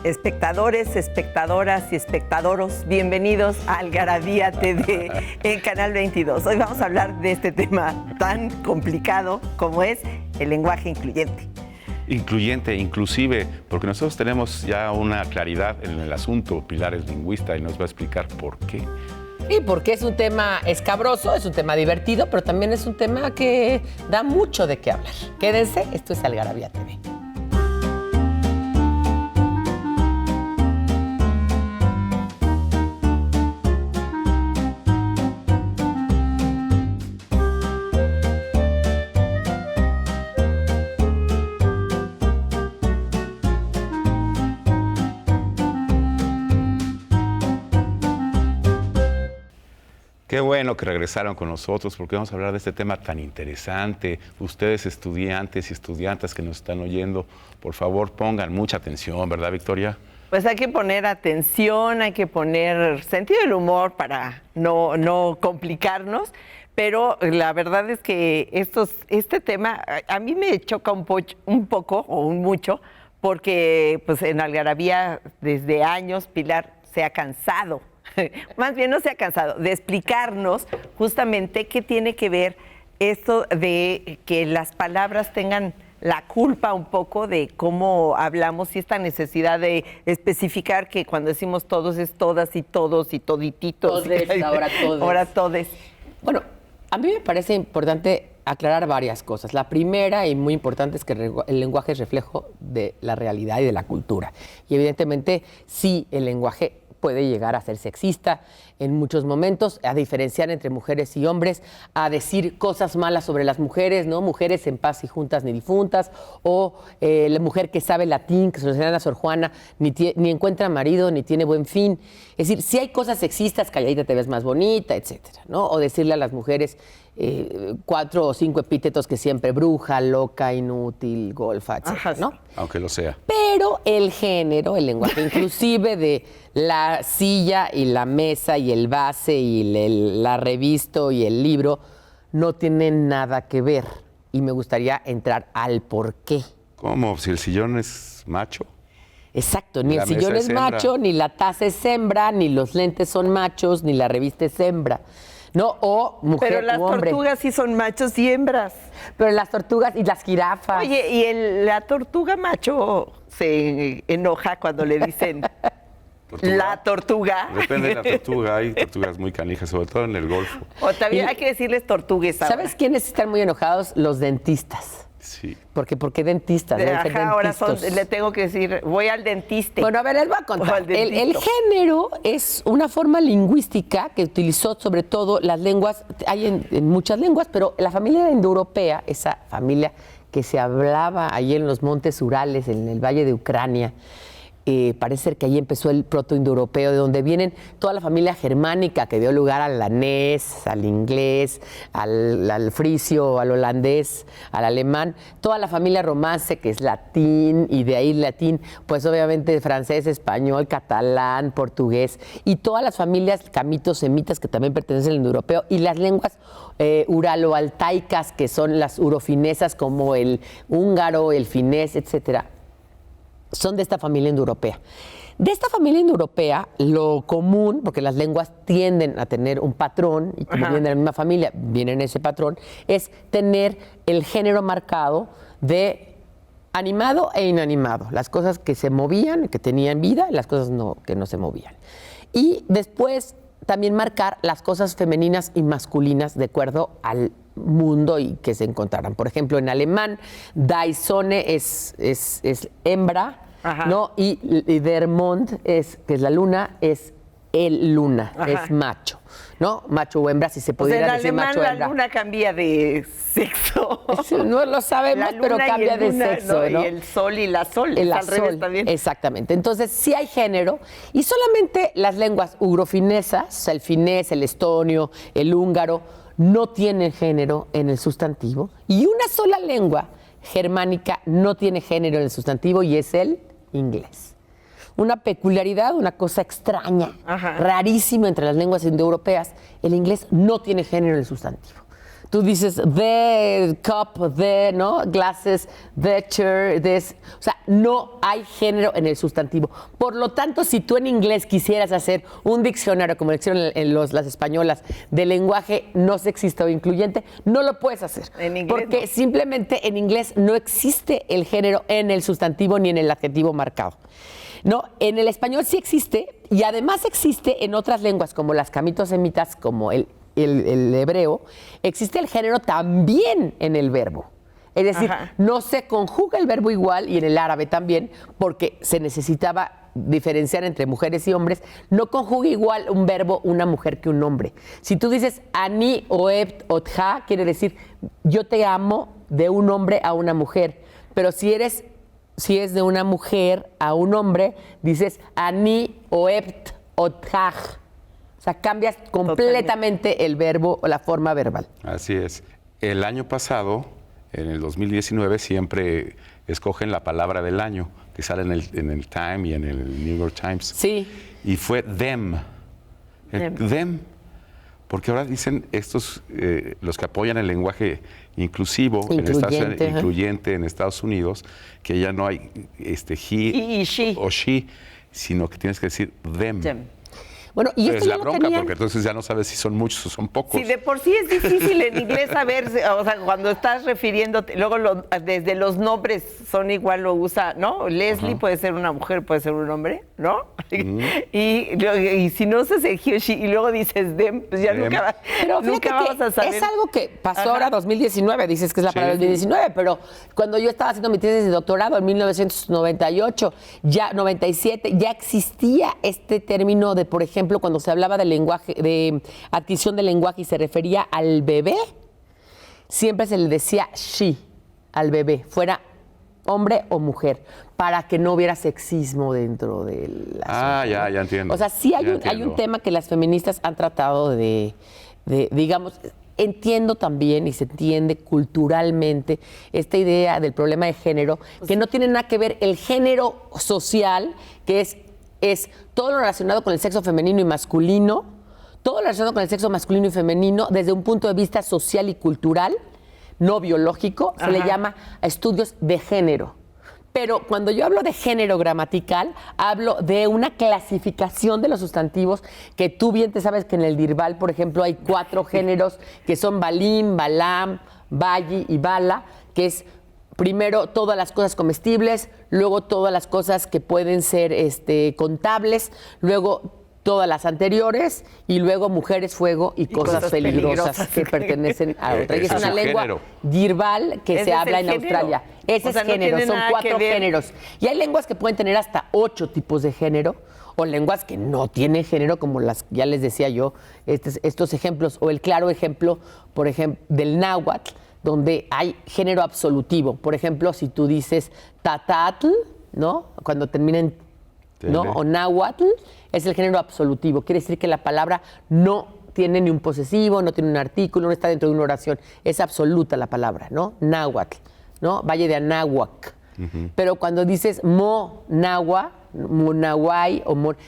Espectadores, espectadoras y espectadoros, bienvenidos a Algarabía TV en Canal 22. Hoy vamos a hablar de este tema tan complicado como es el lenguaje incluyente. Incluyente, inclusive, porque nosotros tenemos ya una claridad en el asunto. Pilar es lingüista y nos va a explicar por qué. Y porque es un tema escabroso, es un tema divertido, pero también es un tema que da mucho de qué hablar. Quédense, esto es Algarabía TV. Qué bueno que regresaron con nosotros porque vamos a hablar de este tema tan interesante. Ustedes, estudiantes y estudiantas que nos están oyendo, por favor pongan mucha atención, ¿verdad, Victoria? Pues hay que poner atención, hay que poner sentido del humor para no complicarnos, pero la verdad es que este tema a mí me choca un poco o un mucho, porque pues en Algarabía desde años Pilar se ha cansado. Más bien no se ha cansado de explicarnos justamente qué tiene que ver esto de que las palabras tengan la culpa un poco de cómo hablamos y esta necesidad de especificar que cuando decimos todos es todas y todos y todititos. Todes, ahora todes. Ahora todes. Bueno, a mí me parece importante aclarar varias cosas. La primera y muy importante es que el lenguaje es reflejo de la realidad y de la cultura. Y evidentemente sí, el lenguaje puede llegar a ser sexista en muchos momentos, a diferenciar entre mujeres y hombres, a decir cosas malas sobre las mujeres, ¿no? Mujeres en paz y juntas ni difuntas, o la mujer que sabe latín, que se lo enseñan a Sor Juana, ni encuentra marido, ni tiene buen fin. Es decir, si hay cosas sexistas, calladita te ves más bonita, etcétera, ¿no? O decirle a las mujeres 4 o 5 epítetos que siempre: bruja, loca, inútil, golfa, etcétera, ¿no? Aunque lo sea. Pero el género, el lenguaje inclusive de la silla y la mesa y el vase y la revista y el libro no tienen nada que ver. Y me gustaría entrar al por qué. ¿Cómo? Si el sillón es macho. Exacto, ni el sillón es hembra. macho, ni la taza es hembra, ni los lentes son machos, ni la revista es hembra. No, o mujer Pero las u hombre. tortugas sí son machos y hembras. Pero las tortugas y las jirafas. Oye, y la tortuga macho se enoja cuando le dicen ¿Tortuga? la tortuga. Depende de la tortuga. Hay tortugas muy canijas, sobre todo en el Golfo. O también hay que decirles tortugues ahora. ¿Sabes quiénes están muy enojados? Los dentistas. Sí. ¿Por qué dentistas? Deben ser Ahora dentistos. le tengo que decir, voy al dentista. Bueno, a ver, les voy a O contar. al El dentito. género es una forma lingüística que utilizó sobre todo las lenguas, hay en muchas lenguas, pero la familia indoeuropea, esa familia que se hablaba ahí en los montes Urales, en el valle de Ucrania, parece ser que ahí empezó el proto-indoeuropeo, de donde vienen toda la familia germánica que dio lugar al danés, al inglés, al frisio, al holandés, al alemán, toda la familia romance que es latín, y de ahí latín, pues obviamente francés, español, catalán, portugués, y todas las familias camitos, semitas que también pertenecen al indoeuropeo, y las lenguas uralo-altaicas, que son las urofinesas como el húngaro, el finés, etcétera, son de esta familia indoeuropea. De esta familia indoeuropea, lo común, porque las lenguas tienden a tener un patrón, y como vienen de la misma familia, vienen ese patrón, es tener el género marcado de animado e inanimado. Las cosas que se movían, que tenían vida, y las cosas que no se movían. Y después también marcar las cosas femeninas y masculinas de acuerdo al mundo y que se encontraran. Por ejemplo, en alemán, die Sonne es hembra, ¿no? Y der Mond, que es la luna, es el luna, es macho, ¿no? Macho o hembra, si se pudiera decir macho o en alemán hembra. la luna cambia de sexo. No lo sabemos, pero cambia de sexo, ¿no? Y el sol y la sol, El es al revés sol, también. exactamente. Entonces, sí hay género, y solamente las lenguas ugrofinesas, o sea, el finés, el estonio, el húngaro, no tienen género en el sustantivo, y una sola lengua germánica no tiene género en el sustantivo, y es el inglés. Una peculiaridad, una cosa extraña, rarísima entre las lenguas indoeuropeas: el inglés no tiene género en el sustantivo. tú dices the cup, the, ¿no? Glasses, the chair, this. O sea, no hay género en el sustantivo. Por lo tanto, si tú en inglés quisieras hacer un diccionario, como lo hicieron las españolas, de lenguaje no sexista o incluyente, no lo puedes hacer. En inglés porque no. simplemente en inglés no existe el género en el sustantivo ni en el adjetivo marcado. No, en el español sí existe y además existe en otras lenguas como las camito-semitas, como el hebreo, existe el género también en el verbo. Es decir, no se conjuga el verbo igual y en el árabe también porque se necesitaba diferenciar entre mujeres y hombres. No conjuga igual un verbo una mujer que un hombre. Si tú dices ani oebt otja, quiere decir yo te amo de un hombre a una mujer. Pero si es de una mujer a un hombre, dices ani oebt othaj. O sea, cambias completamente el verbo o la forma verbal. Así es. El año pasado, en el 2019, siempre escogen la palabra del año, que sale en el Time y en el New York Times. Sí. Y fue them. Them. Porque ahora dicen estos, los que apoyan el lenguaje inclusivo, incluyente en Estados Unidos, que ya no hay he y she. o she, sino que tienes que decir them. Bueno, y esto es la ya lo bronca, tenían. porque entonces ya no sabes si son muchos o son pocos. Sí, de por sí es difícil en inglés saber, o sea, cuando estás refiriéndote, luego desde los nombres son igual, lo usa, ¿no? Leslie puede ser una mujer, puede ser un hombre, ¿no? Y si no usas el he o she y luego dices them, pues ya nunca vamos a saber. Es algo que pasó ahora 2019, dices que es la palabra 2019, pero cuando yo estaba haciendo mi tesis de doctorado en 1998, 97, ya existía este término de, por ejemplo, cuando se hablaba de lenguaje, de adquisición del lenguaje y se refería al bebé, siempre se le decía she al bebé, fuera hombre o mujer, para que no hubiera sexismo dentro de la sociedad. Ya entiendo. O sea, sí hay un tema que las feministas han tratado de digamos, entiendo también y se entiende culturalmente esta idea del problema de género, que no tiene nada que ver el género social, que es todo lo relacionado con el sexo femenino y masculino, todo lo relacionado con el sexo masculino y femenino desde un punto de vista social y cultural, no biológico, se le llama estudios de género. Pero cuando yo hablo de género gramatical, hablo de una clasificación de los sustantivos que tú bien te sabes que en el Dirbal, por ejemplo, hay 4 géneros que son Balim, Balam, Bayi y Bala, que es primero todas las cosas comestibles, luego todas las cosas que pueden ser contables, luego todas las anteriores y luego mujeres, fuego y cosas peligrosas que pertenecen a otra. Y es una lengua Dirbal que se habla en Australia. Ese es género, son 4 géneros. Y hay lenguas que pueden tener hasta 8 tipos de género o lenguas que no tienen género, como las ya les decía yo, estos ejemplos, o el claro ejemplo, por ejemplo, del náhuatl, donde hay género absolutivo. Por ejemplo, si tú dices tatatl, ¿no? Cuando termina en ¿no? O náhuatl, es el género absolutivo. Quiere decir que la palabra no tiene ni un posesivo, no tiene un artículo, no está dentro de una oración. Es absoluta la palabra, ¿no? Náhuatl, ¿no? Valle de Anáhuac. Pero cuando dices mo-nahua, monahuay,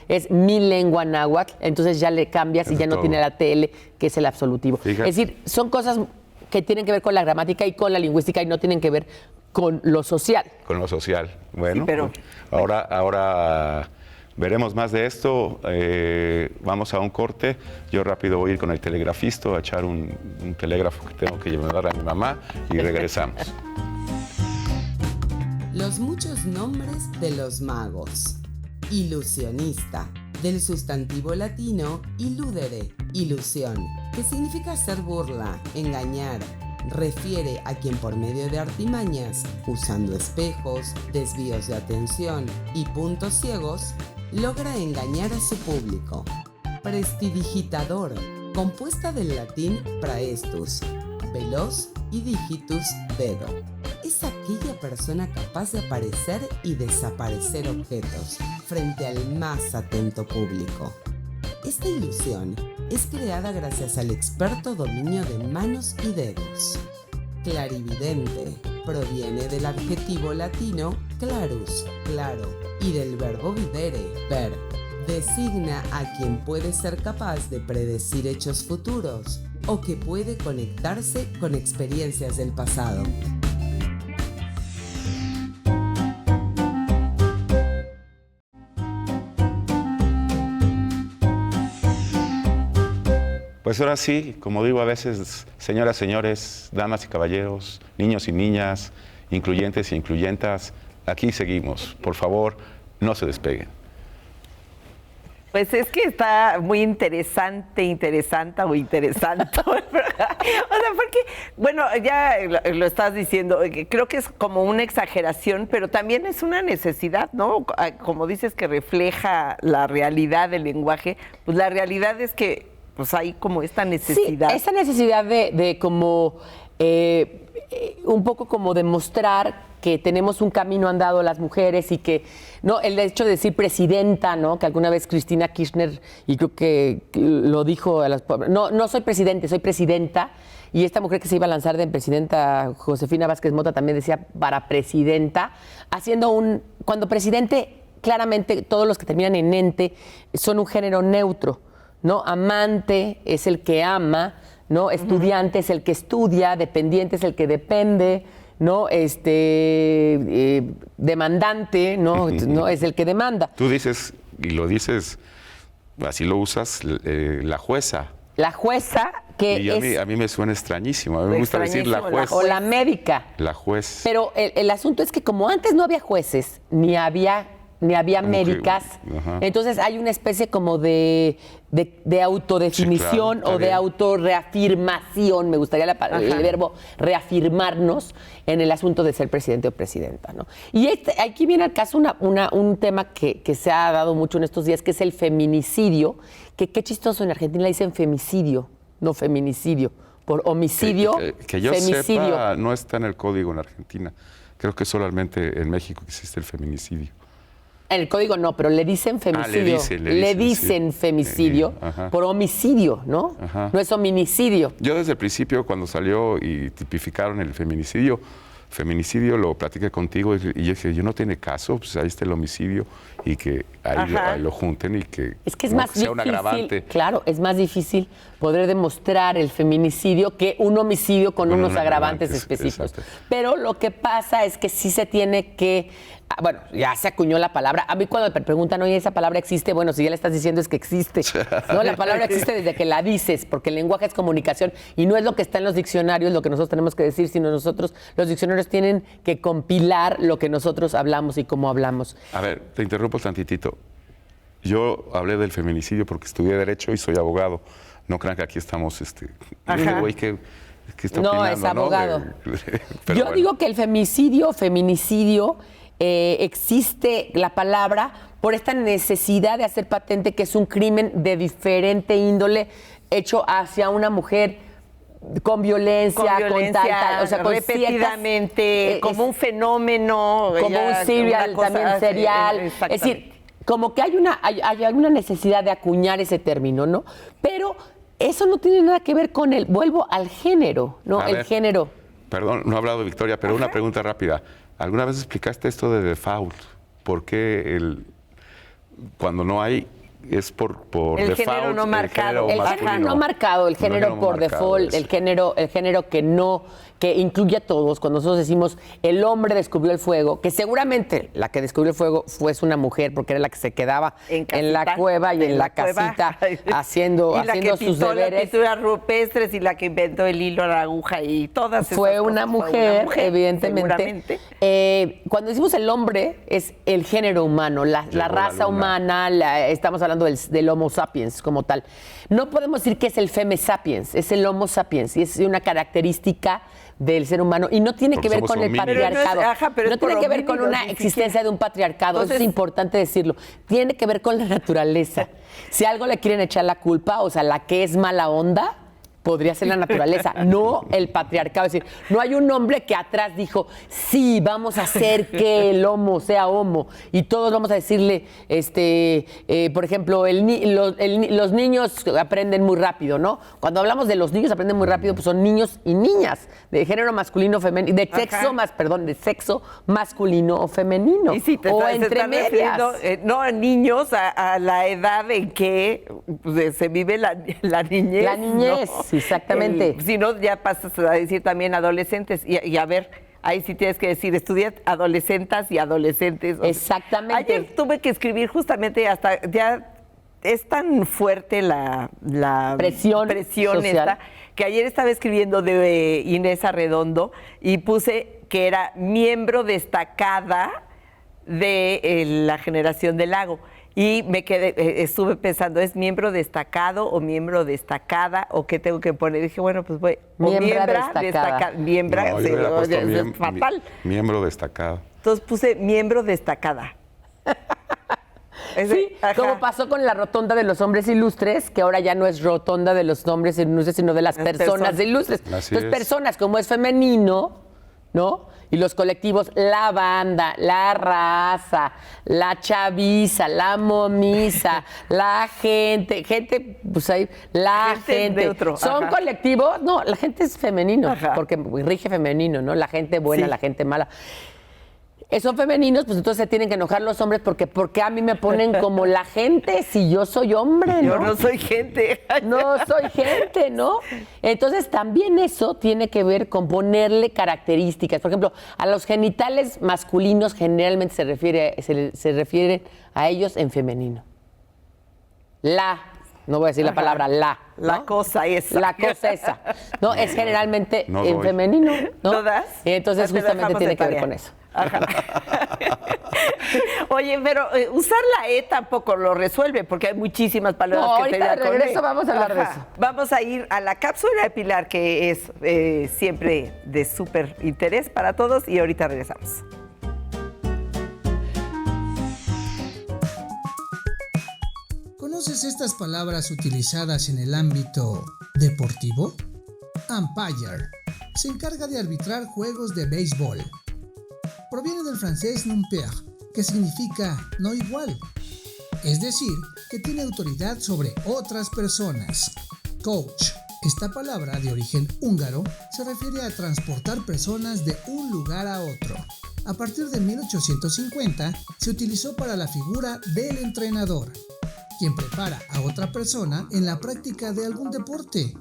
es mi lengua náhuatl, entonces ya le cambias y ya no tiene la TL, que es el absolutivo. Fíjate. Es decir, son cosas que tienen que ver con la gramática y con la lingüística y no tienen que ver con lo social. Con lo social. Bueno, sí, pero ahora veremos más de esto. Vamos a un corte. Yo rápido voy a ir con el telegrafista a echar un telégrafo que tengo que llevar a mi mamá y regresamos. Los muchos nombres de los magos. Ilusionista, del sustantivo latino illudere, ilusión, que significa hacer burla, engañar. Refiere a quien por medio de artimañas, usando espejos, desvíos de atención y puntos ciegos, logra engañar a su público. Prestidigitador, compuesta del latín praestus, veloz, y digitus, dedo. Es aquella persona capaz de aparecer y desaparecer objetos frente al más atento público. Esta ilusión es creada gracias al experto dominio de manos y dedos. Clarividente proviene del adjetivo latino clarus, claro, y del verbo videre, ver. Designa a quien puede ser capaz de predecir hechos futuros, o que puede conectarse con experiencias del pasado. Pues ahora sí, como digo a veces, señoras, señores, damas y caballeros, niños y niñas, incluyentes e incluyentas, aquí seguimos. Por favor, no se despeguen. Pues es que está muy interesante o interesante. O sea, porque, bueno, ya lo estás diciendo, creo que es como una exageración, pero también es una necesidad, ¿no? Como dices que refleja la realidad del lenguaje, pues la realidad es que pues hay como esta necesidad. Sí, esa necesidad de como un poco como demostrar que tenemos un camino andado las mujeres y que, no, el hecho de decir presidenta, ¿no? Que alguna vez Cristina Kirchner, y creo que lo dijo a las pobres, no soy presidente, soy presidenta, y esta mujer que se iba a lanzar de presidenta, Josefina Vázquez Mota, también decía para presidenta, cuando presidente, claramente todos los que terminan en ente son un género neutro, ¿no? Amante es el que ama, ¿no? Estudiante es el que estudia, dependiente es el que depende, ¿no? Demandante, ¿no? ¿no? Es el que demanda. Tú dices, y lo dices, así lo usas, la jueza. La jueza que y a mí me suena extrañísimo. A mí me gusta decir la juez. O la médica. La juez. Pero el asunto es que como antes no había jueces, ni había médicas, entonces hay una especie como de autodefinición, sí, claro, o de autorreafirmación, me gustaría el verbo reafirmarnos en el asunto de ser presidente o presidenta, ¿no? Y aquí viene al caso un tema que se ha dado mucho en estos días, que es el feminicidio, que qué chistoso, en Argentina le dicen femicidio, no feminicidio, por homicidio, que yo femicidio. Sepa, no está en el código en Argentina, creo que solamente en México existe el feminicidio. En el código no, pero le dicen femicidio. Le dicen sí. Femicidio por homicidio, ¿no? Ajá. No es hominicidio. Yo desde el principio, cuando salió y tipificaron el feminicidio lo platiqué contigo y yo dije, no tiene caso, pues ahí está el homicidio y que ahí lo junten y que es más sea difícil, un agravante. Claro, es más difícil poder demostrar el feminicidio que un homicidio con unos agravantes específicos. Exacto. Pero lo que pasa es que sí se tiene que... Bueno, ya se acuñó la palabra. A mí cuando me preguntan, oye, ¿esa palabra existe? Bueno, si ya la estás diciendo es que existe. No, la palabra existe desde que la dices, porque el lenguaje es comunicación y no es lo que está en los diccionarios lo que nosotros tenemos que decir, sino los diccionarios tienen que compilar lo que nosotros hablamos y cómo hablamos. A ver, te interrumpo tantitito. Yo hablé del feminicidio porque estudié Derecho y soy abogado. No crean que aquí estamos, güey, que está opinando, no, es abogado. ¿No? Yo digo que el feminicidio, existe la palabra por esta necesidad de hacer patente que es un crimen de diferente índole hecho hacia una mujer con violencia, con tal, o sea, con repetidamente, como un fenómeno, como un serial, también serial. Es decir, como que hay una necesidad de acuñar ese término, ¿no? Pero eso no tiene nada que ver con vuelvo al género, ¿no? El género. Perdón, no he hablado de Victoria, pero una pregunta rápida. ¿Alguna vez explicaste esto de default? ¿Por qué cuando no hay es por el default? Género no marcado. El género no marcado, el género por default, el género que incluye a todos. Cuando nosotros decimos el hombre descubrió el fuego, que seguramente la que descubrió el fuego fue una mujer, porque era la que se quedaba en la cueva y en la casita haciendo sus deberes. Y la que pintó las pinturas rupestres y la que inventó el hilo, la aguja y todas esas fue cosas. una mujer, evidentemente. Cuando decimos el hombre, es el género humano, la raza humana, estamos hablando del Homo sapiens como tal. No podemos decir que es el Feme sapiens, es el Homo sapiens y es una característica del ser humano y no tiene que ver con el patriarcado. No tiene que ver con una existencia de un patriarcado. Entonces, eso es importante decirlo. Tiene que ver con la naturaleza. Si algo le quieren echar la culpa, o sea, la que es mala onda, podría ser la naturaleza, no el patriarcado. Es decir, no hay un hombre que atrás dijo, sí, vamos a hacer que el homo sea homo. Y todos vamos a decirle, por ejemplo, los niños aprenden muy rápido, ¿no? Cuando hablamos de los niños aprenden muy rápido, pues son niños y niñas, de género masculino, femenino, de sexo masculino o femenino. Y sí, o entre medias. No, niños a la edad en que se vive la niñez. La niñez, ¿no? sí. exactamente. Si no, ya pasas a decir también adolescentes. Y a ver, ahí sí tienes que decir, estudia adolescentas y adolescentes. Exactamente. Ayer tuve que escribir justamente hasta ya... Es tan fuerte la presión social. esta, que ayer estaba escribiendo de Inés Arredondo y puse que era miembro destacada de la generación del lago. Y me quedé, estuve pensando, ¿es miembro destacado o miembro destacada o qué tengo que poner? Dije, bueno, pues voy. Miembra destacada. Miembra, No, yo hubiera puesto es fatal. Miembro destacado. Entonces puse miembro destacada. Sí, como pasó con la rotonda de los hombres ilustres, que ahora ya no es rotonda de los hombres ilustres, sino de las personas ilustres. Así Entonces, es. personas, como es femenino, ¿no? Y los colectivos, la banda, la raza, la chaviza, la momisa, la gente, pues ahí, la gente. Neutro, Son ajá. colectivos, no, la gente es femenino, Ajá. porque rige femenino, ¿no? La gente buena, Sí. la gente mala. Son femeninos, pues entonces se tienen que enojar los hombres porque a mí me ponen como la gente si yo soy hombre, ¿no? Yo no soy gente. No soy gente, ¿no? Entonces también eso tiene que ver con ponerle características. Por ejemplo, a los genitales masculinos generalmente se refiere a ellos en femenino. No voy a decir la palabra la. ¿no? La cosa esa. La cosa esa. No, es generalmente no en doy. femenino. ¿no? ¿No das? Y entonces Te lo justamente dejamos tiene de que ver tarea. con eso. Ajá. Oye, pero usar la E tampoco lo resuelve, porque hay muchísimas palabras No, que ahorita terminan de con regreso E. vamos a hablar de Ajá. eso. Vamos a ir a la cápsula de Pilar, que es siempre de súper interés para todos, y ahorita regresamos. ¿Conoces estas palabras utilizadas en el ámbito deportivo? Umpire se encarga de arbitrar juegos de béisbol. Proviene del francés "numper", que significa no igual, es decir, que tiene autoridad sobre otras personas. Coach, esta palabra de origen húngaro, se refiere a transportar personas de un lugar a otro. A partir de 1850 se utilizó para la figura del entrenador, quien prepara a otra persona en la práctica de algún deporte.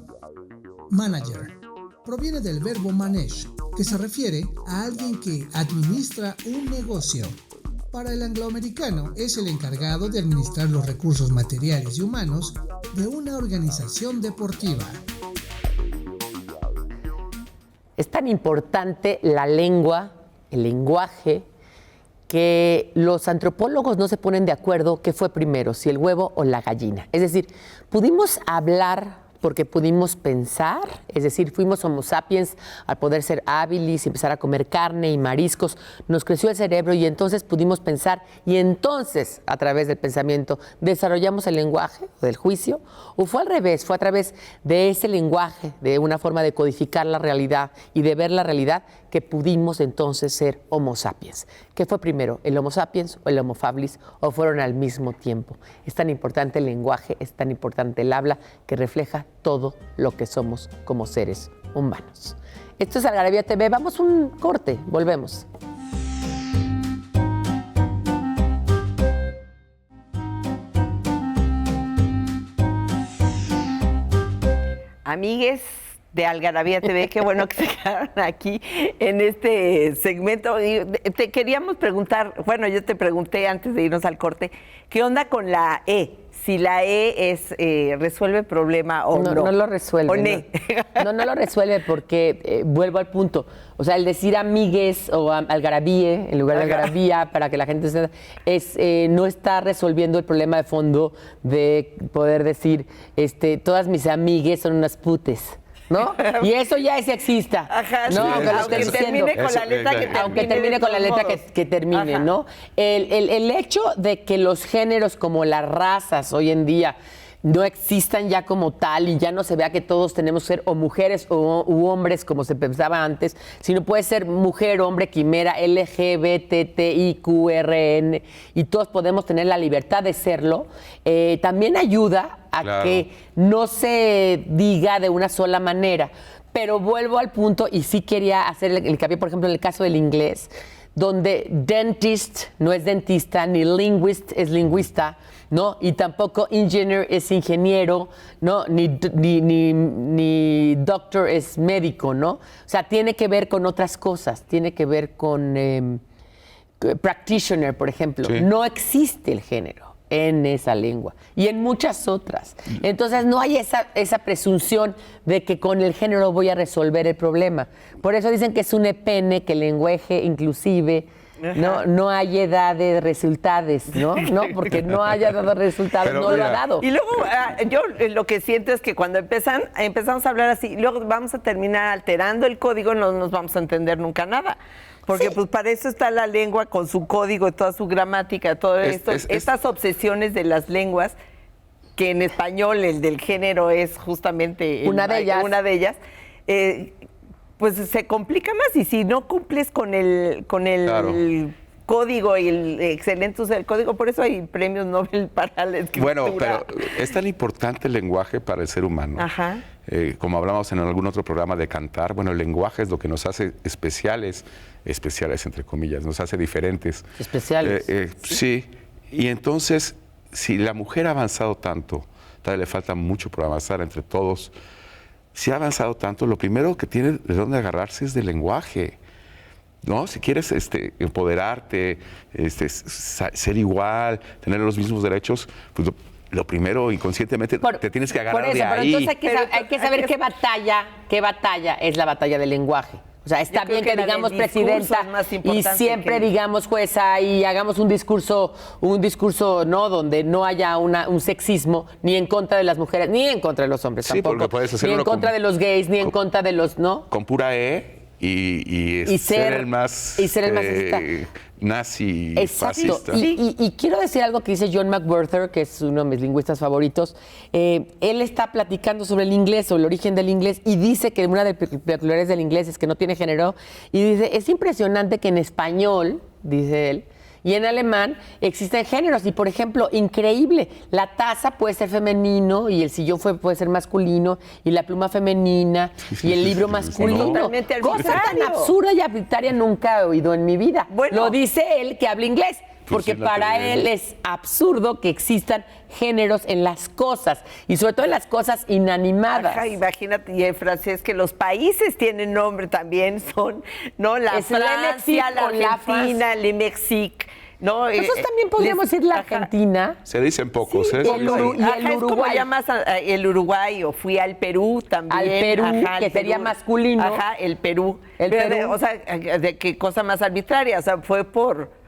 Manager proviene del verbo manage, que se refiere a alguien que administra un negocio. Para el angloamericano es el encargado de administrar los recursos materiales y humanos de una organización deportiva. Es tan importante la lengua, el lenguaje, que los antropólogos no se ponen de acuerdo qué fue primero, si el huevo o la gallina. Es decir, pudimos hablar porque pudimos pensar, es decir, fuimos homo sapiens al poder ser hábiles y empezar a comer carne y mariscos, nos creció el cerebro y entonces pudimos pensar y entonces a través del pensamiento desarrollamos el lenguaje o del juicio, o fue al revés, fue a través de ese lenguaje, de una forma de codificar la realidad y de ver la realidad que pudimos entonces ser homo sapiens. ¿Qué fue primero, el homo sapiens o el homo habilis, o fueron al mismo tiempo? Es tan importante el lenguaje, es tan importante el habla, que refleja todo lo que somos como seres humanos. Esto es Algarabía TV, vamos un corte, volvemos. Amigues de Algarabía TV, qué bueno que se quedaron aquí en este segmento. Y te queríamos preguntar, bueno, yo te pregunté antes de irnos al corte, ¿qué onda con la E? Si la E resuelve el problema o no. No lo resuelve. O ne. No lo resuelve porque, vuelvo al punto, o sea, el decir amigues o algarabíe en lugar de algarabía para que la gente se... no está resolviendo el problema de fondo de poder decir, todas mis amigues son unas putes. ¿No? Y eso ya es sexista. Ajá, ¿no? sí, aunque termine con la letra que termine. Aunque termine con la letra que termine, Ajá. ¿no? El hecho de que los géneros como las razas hoy en día no existan ya como tal y ya no se vea que todos tenemos que ser o mujeres u hombres como se pensaba antes, sino puede ser mujer, hombre, quimera, LGBTIQRN y todos podemos tener la libertad de serlo, también ayuda a que no se diga de una sola manera. Pero vuelvo al punto y sí quería hacer el hincapié, por ejemplo, en el caso del inglés, donde dentist no es dentista, ni linguist es lingüista, ¿no? Y tampoco engineer es ingeniero, ¿no? Ni doctor es médico, ¿no? O sea, tiene que ver con otras cosas, tiene que ver con practitioner, por ejemplo. Sí. No existe el género en esa lengua y en muchas otras. Entonces no hay esa presunción de que con el género voy a resolver el problema. Por eso dicen que es un EPN, que el lenguaje inclusive no hay edad de resultados, ¿no? No, porque no haya dado resultados, Pero no lo mira, ha dado. Y luego yo lo que siento es que cuando empezamos a hablar así, luego vamos a terminar alterando el código, no nos vamos a entender nunca nada. Porque pues para eso está la lengua con su código, toda su gramática, todo esto, estas obsesiones de las lenguas, que en español el del género es justamente Una de ellas. Pues se complica más. Y si no cumples con el Claro. código y el excelente uso del código, por eso hay premios Nobel para la escritura. Bueno, pero es tan importante el lenguaje para el ser humano. Ajá. Como hablamos en algún otro programa de cantar, bueno, el lenguaje es lo que nos hace especiales entre comillas, nos hace diferentes. Especiales. Sí, y entonces, si la mujer ha avanzado tanto, todavía le falta mucho por avanzar entre todos, si ha avanzado tanto, lo primero que tiene de dónde agarrarse es del lenguaje. ¿No? Si quieres empoderarte, ser igual, tener los mismos derechos, pues lo primero, inconscientemente, te tienes que agarrar de ahí. Pero entonces hay que saber qué batalla es la batalla del lenguaje. O sea, está Yo creo bien que que la digamos del discurso presidenta es más y importante siempre que- digamos jueza y hagamos un discurso, ¿no? Donde no haya un sexismo ni en contra de las mujeres, ni en contra de los hombres Sí, tampoco. porque puedes Ni hacerlo en contra con- de los gays, ni en con- contra de los, ¿no? Con pura E y Y ser el más, racista. nazi, Exacto. fascista. Y quiero decir algo que dice John McWhorter, que es uno de mis lingüistas favoritos. Él está platicando sobre el inglés, sobre el origen del inglés, y dice que una de las peculiaridades del inglés es que no tiene género. Y dice, es impresionante que en español, dice él, y en alemán existen géneros. Y, por ejemplo, increíble, la taza puede ser femenino y el sillón puede ser masculino y la pluma femenina y el libro masculino. Totalmente Cosa tan arbitrario. absurda y arbitraria nunca he oído en mi vida. Bueno. Lo dice él que habla inglés. Porque sí, la para teoría. él es absurdo que existan géneros en las cosas y sobre todo en las cosas inanimadas. Ajá, imagínate, y en francés que los países tienen nombre también, son, ¿no? La Es le Francia, Mexique la con la Argentina, Le Mexique, ¿no? Nosotros también podríamos decir la ajá. Argentina. Se dicen pocos, ¿eh? el Uru- y Ajá, el es como Uruguay. llamas el Uruguay, o fui al Perú también. Al Perú, ajá, al que sería masculino. Ajá, el Perú. El Pero Perú. o sea, de qué cosa más arbitraria, o sea, fue por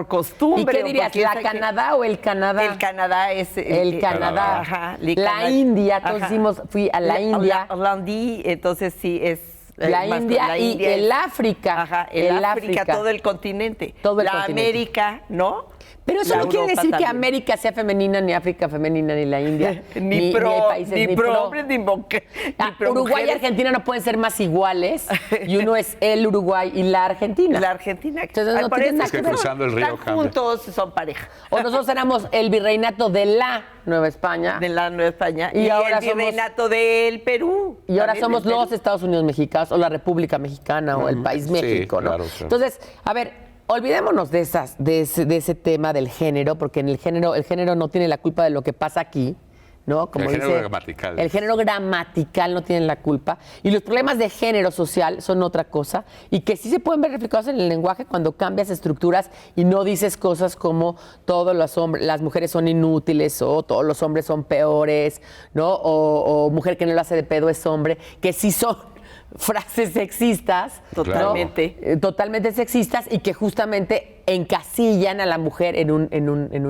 costumbre. ¿Y qué o dirías, por quién la sabe qué. Canadá o el Canadá? El Canadá es... El Canadá. Ajá, La India, todos decimos, fui a la India. Holandí, entonces sí es... La más- India la y India el es- África. Ajá, el El África, África. todo el continente. Todo el la continente. América, ¿no? Pero eso La no quiere Europa decir que también. América sea femenina, ni África femenina, ni la India. Ni pro, hay países ni pro hombres, ni pro Uruguay y mujeres. Argentina no pueden ser más iguales. Y uno es el Uruguay y la Argentina. La Argentina. Entonces no por tiene eso nada Es que que ver. cruzando el río están cambia. juntos, son pareja. O nosotros éramos el virreinato de la Nueva España. De la Nueva España. Y Y, ahora el somos- virreinato del Perú. Y ahora también somos del Perú. los Estados Unidos mexicanos o la República Mexicana o el país Sí, México, ¿no? claro, claro. Entonces, a ver, olvidémonos de ese tema del género, porque en el género no tiene la culpa de lo que pasa aquí, ¿no? Como El género dice, gramatical. El género gramatical no tiene la culpa. Y los problemas de género social son otra cosa y que sí se pueden ver reflejados en el lenguaje cuando cambias estructuras y no dices cosas como todos los hombres, las mujeres son inútiles o todos los hombres son peores, ¿no? O mujer que no lo hace de pedo es hombre, que sí son frases sexistas, ¿no? Totalmente. Totalmente sexistas y que justamente encasillan a la mujer en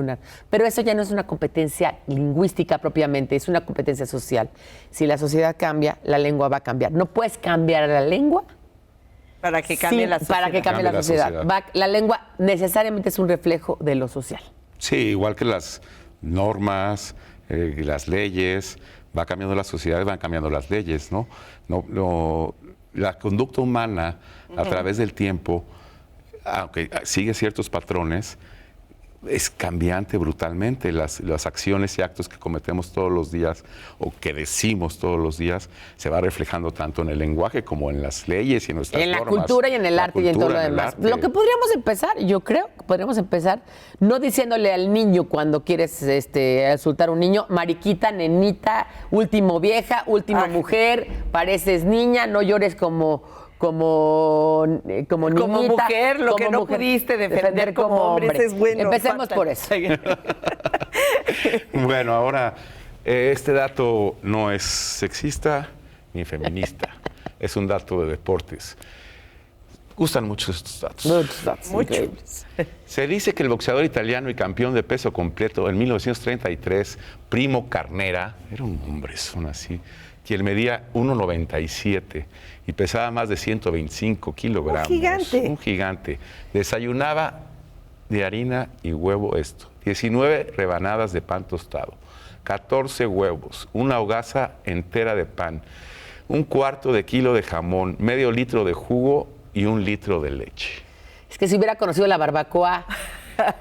una. Pero eso ya no es una competencia lingüística propiamente, es una competencia social. Si la sociedad cambia, la lengua va a cambiar. No puedes cambiar la lengua Para que cambie la sociedad. para que cambie la sociedad. La lengua necesariamente es un reflejo de lo social. Sí, igual que las normas, las leyes, va cambiando la sociedad y van cambiando las leyes, ¿no? La conducta humana a través del tiempo, aunque sigue ciertos patrones, es cambiante brutalmente. Las acciones y actos que cometemos todos los días o que decimos todos los días se va reflejando tanto en el lenguaje como en las leyes y en nuestras En la normas. cultura y en el arte y en todo lo demás. Lo que podríamos empezar, yo creo que podríamos empezar no diciéndole al niño cuando quieres insultar a un niño, mariquita, nenita, último vieja, última mujer, pareces niña, no llores como niñita. Como mujer, lo que no pudiste defender como hombre. Es bueno. Empecemos por eso. Bueno, ahora, este dato no es sexista ni feminista. Es un dato de deportes. Gustan mucho estos datos. Muchos datos. Muchos. Se dice que el boxeador italiano y campeón de peso completo en 1933, Primo Carnera, era un hombrezón así, quien medía 1,97 y pesaba más de 125 kilogramos. Un gigante. Un gigante. Desayunaba de harina y huevo 19 rebanadas de pan tostado, 14 huevos, una hogaza entera de pan, 1/4 de kilo de jamón, medio litro de jugo y 1 litro de leche. Es que si hubiera conocido la barbacoa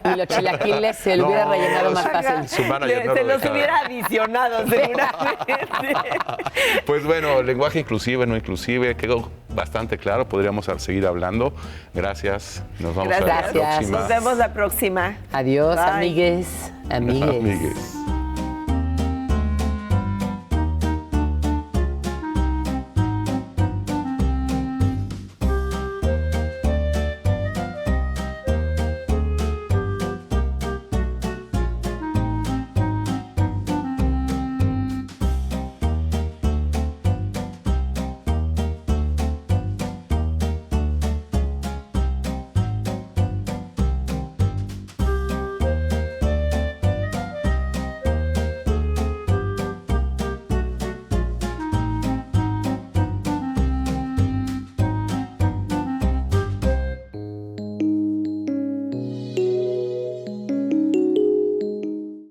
y los chilaquiles, se lo hubiera rellenado más fácil. Su manager no Se lo los dejaba. hubiera adicionado seguramente. Pues bueno, lenguaje inclusive, no inclusive, quedó bastante claro, podríamos seguir hablando. Gracias, nos vamos a ver la Gracias. próxima. Nos vemos la próxima. Adiós, Bye. amigues. Amigues. Amigues.